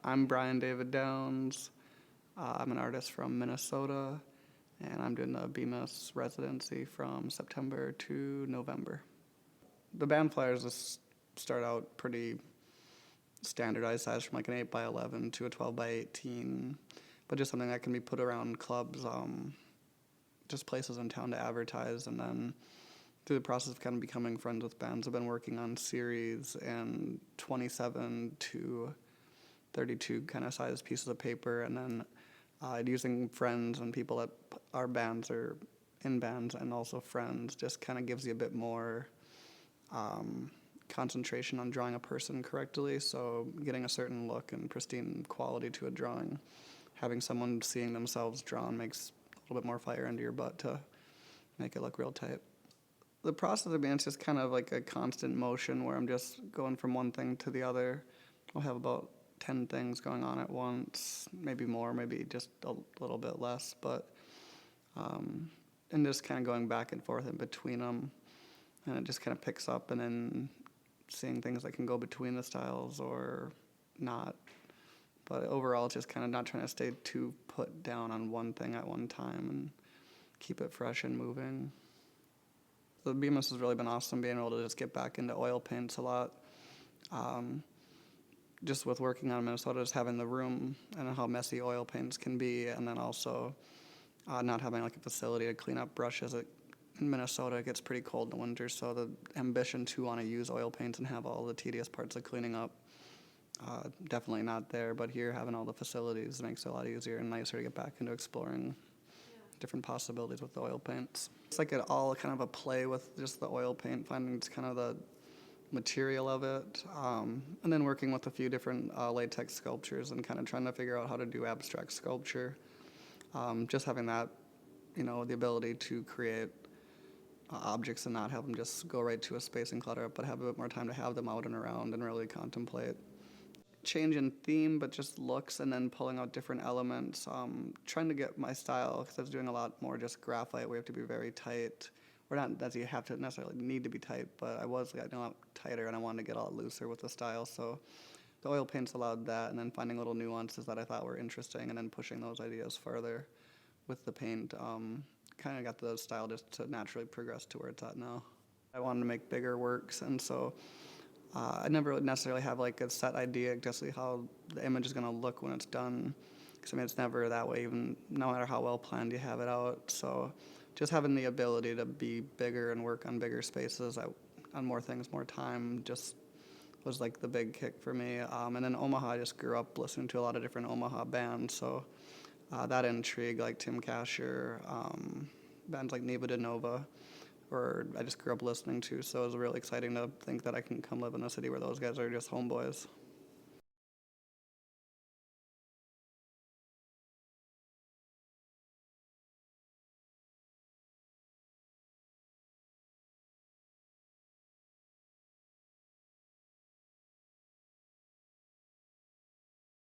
I'm Brian David Downs. I'm an artist from Minnesota, and I'm doing the Bemis residency from September to November. The band flyers just start out pretty standardized size, from like an 8 by 11 to a 12 by 18, but just something that can be put around clubs, just places in town to advertise. And then through the process of kind of becoming friends with bands, I've been working on series and 27 to 32 kind of size pieces of paper, and then using friends and people that are bands or in bands and also friends just kind of gives you a bit more concentration on drawing a person correctly. So getting a certain look and pristine quality to a drawing, having someone seeing themselves drawn makes a little bit more fire into your butt to make it look real tight. The process of being, it's just kind of like a constant motion where I'm just going from one thing to the other. I'll have about 10 things going on at once, maybe more, maybe just a little bit less, but and just kind of going back and forth in between them, and it just kind of picks up, and then seeing things that can go between the styles or not. But overall, it's just kind of not trying to stay too put down on one thing at one time and keep it fresh and moving. The Bemis has really been awesome, being able to just get back into oil paints a lot. Just with working on Minnesota, just having the room and how messy oil paints can be, and then also not having like a facility to clean up brushes. In Minnesota, it gets pretty cold in the winter, so the ambition to want to use oil paints and have all the tedious parts of cleaning up, definitely not there. But here, having all the facilities makes it a lot easier and nicer to get back into exploring different possibilities with the oil paints. It's like it all kind of a play with just the oil paint, finding just kind of the material of it, and then working with a few different latex sculptures and kind of trying to figure out how to do abstract sculpture. Just having that, the ability to create objects and not have them just go right to a space and clutter up, but have a bit more time to have them out and around and really contemplate. Change in theme, but just looks, and then pulling out different elements. Trying to get my style, because I was doing a lot more just graphite, where you have to be very tight. Or not that you have to necessarily need to be tight, but I was getting a lot tighter, and I wanted to get a lot looser with the style. So the oil paints allowed that, and then finding little nuances that I thought were interesting, and then pushing those ideas further with the paint. Kind of got the style just to naturally progress to where it's at now. I wanted to make bigger works, and so I never really necessarily have like a set idea to see how the image is going to look when it's done, because it's never that way, even no matter how well planned you have it out. So just having the ability to be bigger and work on bigger spaces, on more things, more time, just was like the big kick for me. And then Omaha, I just grew up listening to a lot of different Omaha bands, so that intrigue, like Tim Kasher, bands like Neva de Nova, or I just grew up listening to, so it was really exciting to think that I can come live in a city where those guys are just homeboys.